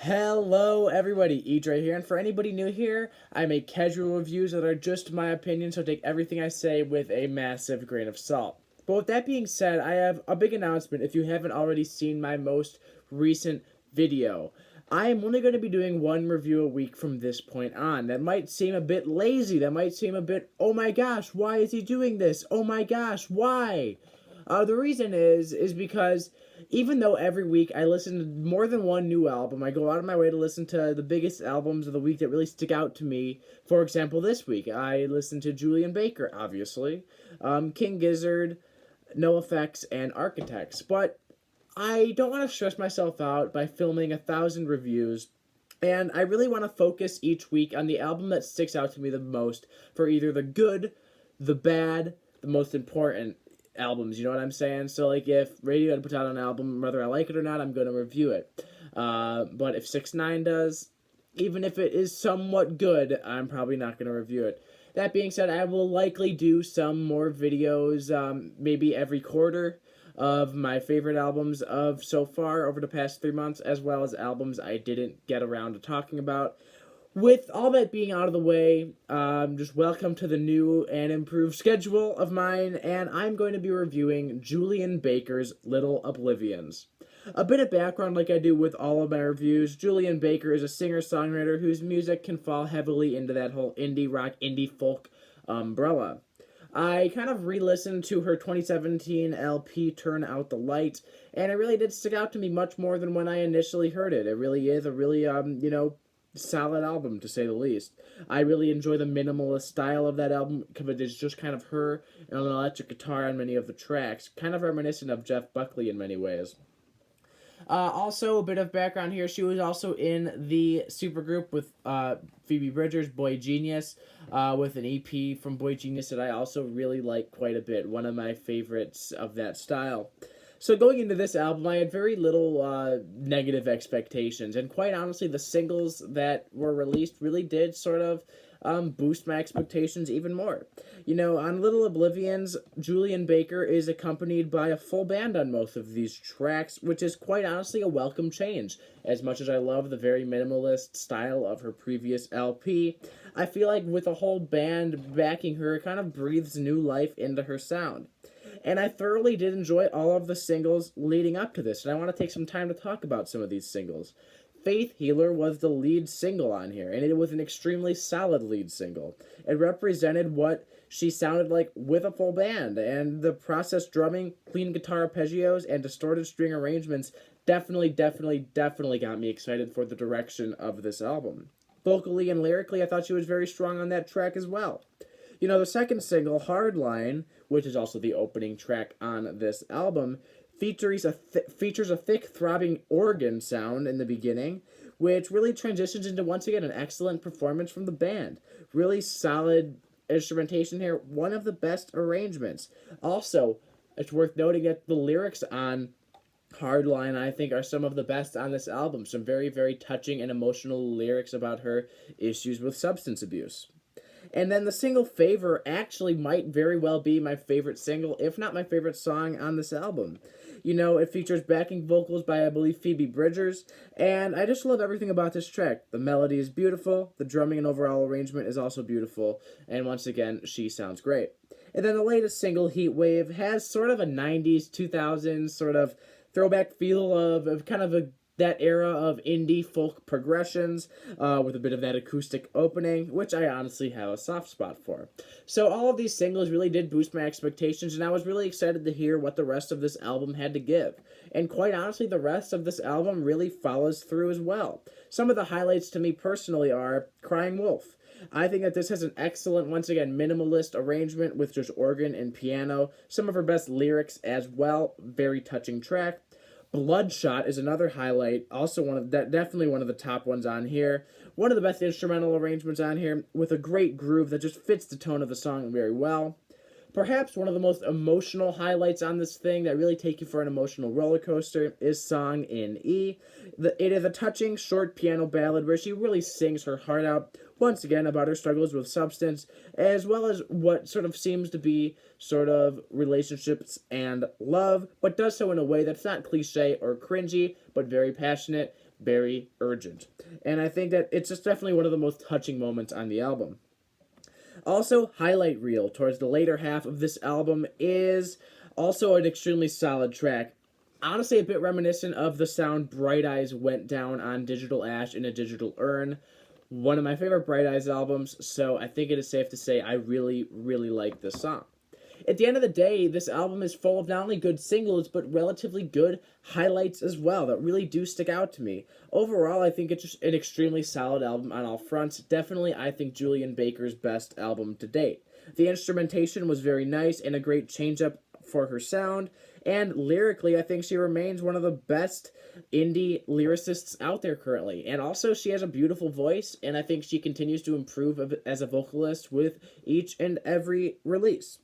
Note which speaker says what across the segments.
Speaker 1: Hello everybody, Edre here, and for anybody new here, I make casual reviews that are just my opinion, so take everything I say with a massive grain of salt. But with that being said, I have a big announcement if you haven't already seen my most recent video. I am only going to be doing one review a week from this point on. That might seem a bit lazy, that might seem a bit, oh my gosh, why is he doing this? Oh my gosh, why? The reason is because even though every week I listen to more than one new album, I go out of my way to listen to the biggest albums of the week that really stick out to me. For example, this week I listened to Julien Baker, obviously, King Gizzard, No Effects, and Architects. But I don't want to stress myself out by filming 1,000 reviews. And I really want to focus each week on the album that sticks out to me the most for either the good, the bad, the most important albums, you know what I'm saying? So, like, if Radiohead puts out an album, whether I like it or not, I'm going to review it. But if 6 9 does, even if it is somewhat good, I'm probably not going to review it. That being said, I will likely do some more videos, maybe every quarter, of my favorite albums of so far over the past 3 months, as well as albums I didn't get around to talking about. With all that being out of the way, just welcome to the new and improved schedule of mine, and I'm going to be reviewing Julien Baker's Little Oblivions. A bit of background like I do with all of my reviews, Julien Baker is a singer-songwriter whose music can fall heavily into that whole indie rock, indie folk umbrella. I kind of re-listened to her 2017 LP, Turn Out the Light, and it really did stick out to me much more than when I initially heard it. It really is a really, solid album, to say the least. I really enjoy the minimalist style of that album because it is just kind of her and an electric guitar on many of the tracks, kind of reminiscent of Jeff Buckley in many ways. Also, a bit of background here. She was also in the supergroup with Phoebe Bridgers, Boy Genius, with an EP from Boy Genius that I also really like quite a bit. One of my favorites of that style. So going into this album, I had very little negative expectations, and quite honestly, the singles that were released really did sort of boost my expectations even more. You know, on Little Oblivions, Julien Baker is accompanied by a full band on most of these tracks, which is quite honestly a welcome change. As much as I love the very minimalist style of her previous LP, I feel like with a whole band backing her, it kind of breathes new life into her sound. And I thoroughly did enjoy all of the singles leading up to this, and I want to take some time to talk about some of these singles. Faith Healer was the lead single on here, and it was an extremely solid lead single. It represented what she sounded like with a full band, and the processed drumming, clean guitar arpeggios, and distorted string arrangements definitely got me excited for the direction of this album. Vocally and lyrically, I thought she was very strong on that track as well. You know, the second single, Hardline, which is also the opening track on this album, features a thick, throbbing organ sound in the beginning, which really transitions into, once again, an excellent performance from the band. Really solid instrumentation here, one of the best arrangements. Also, it's worth noting that the lyrics on Hardline, I think, are some of the best on this album. Some very, very touching and emotional lyrics about her issues with substance abuse. And then the single Favor actually might very well be my favorite single, if not my favorite song on this album. You know, it features backing vocals by, I believe, Phoebe Bridgers, and I just love everything about this track. The melody is beautiful, the drumming and overall arrangement is also beautiful, and once again, she sounds great. And then the latest single, Heatwave, has sort of a 90s, 2000s sort of throwback feel of kind of that era of indie folk progressions with a bit of that acoustic opening, which I honestly have a soft spot for. So all of these singles really did boost my expectations, and I was really excited to hear what the rest of this album had to give. And quite honestly, the rest of this album really follows through as well. Some of the highlights to me personally are Crying Wolf. I think that this has an excellent, once again, minimalist arrangement with just organ and piano. Some of her best lyrics as well. Very touching track. Bloodshot is another highlight, also definitely one of the top ones on here. One of the best instrumental arrangements on here, with a great groove that just fits the tone of the song very well. Perhaps one of the most emotional highlights on this thing that really take you for an emotional roller coaster is Song in E. It is a touching, short piano ballad where she really sings her heart out, once again, about her struggles with substance, as well as what sort of seems to be sort of relationships and love, but does so in a way that's not cliche or cringy, but very passionate, very urgent. And I think that it's just definitely one of the most touching moments on the album. Also, Highlight Reel, towards the later half of this album, is also an extremely solid track. Honestly, a bit reminiscent of the sound Bright Eyes went down on Digital Ash in a Digital Urn. One of my favorite Bright Eyes albums, so I think it is safe to say I really, really like this song. At the end of the day, this album is full of not only good singles, but relatively good highlights as well that really do stick out to me. Overall, I think it's just an extremely solid album on all fronts. Definitely, I think Julien Baker's best album to date. The instrumentation was very nice and a great change-up for her sound, and lyrically, I think she remains one of the best indie lyricists out there currently. And also, she has a beautiful voice, and I think she continues to improve as a vocalist with each and every release.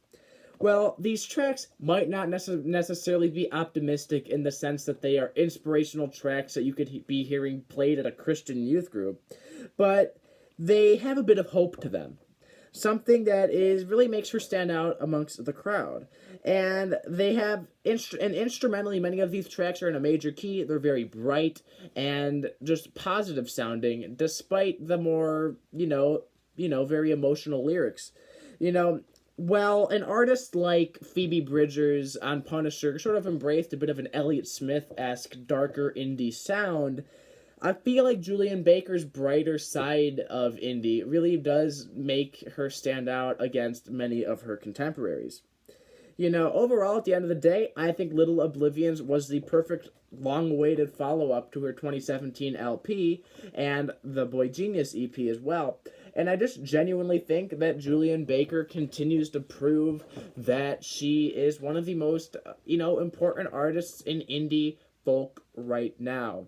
Speaker 1: Well, these tracks might not necessarily be optimistic in the sense that they are inspirational tracks that you could be hearing played at a Christian youth group, but they have a bit of hope to them. Something that really makes her stand out amongst the crowd. And they have, and instrumentally, many of these tracks are in a major key. They're very bright and just positive sounding, despite the more, very emotional lyrics. Well, an artist like Phoebe Bridgers on Punisher sort of embraced a bit of an Elliott Smith-esque darker indie sound. I feel like Julien Baker's brighter side of indie really does make her stand out against many of her contemporaries. Overall, at the end of the day, I think Little Oblivions was the perfect long-awaited follow-up to her 2017 LP and the Boy Genius EP as well. And I just genuinely think that Julien Baker continues to prove that she is one of the most, important artists in indie folk right now.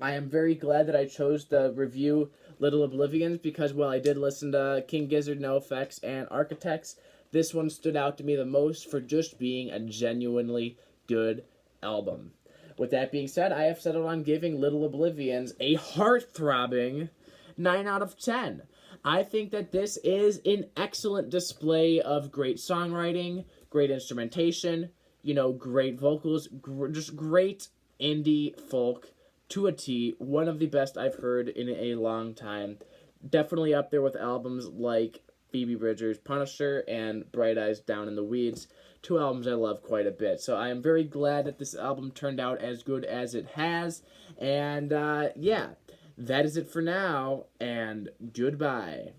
Speaker 1: I am very glad that I chose to review Little Oblivions because while I did listen to King Gizzard, NoFX, and Architects, this one stood out to me the most for just being a genuinely good album. With that being said, I have settled on giving Little Oblivions a heart-throbbing 9 out of 10. I think that this is an excellent display of great songwriting, great instrumentation, great vocals, just great indie folk to a T. One of the best I've heard in a long time. Definitely up there with albums like Phoebe Bridgers' Punisher and Bright Eyes Down in the Weeds. Two albums I love quite a bit. So I am very glad that this album turned out as good as it has. And that is it for now, and goodbye.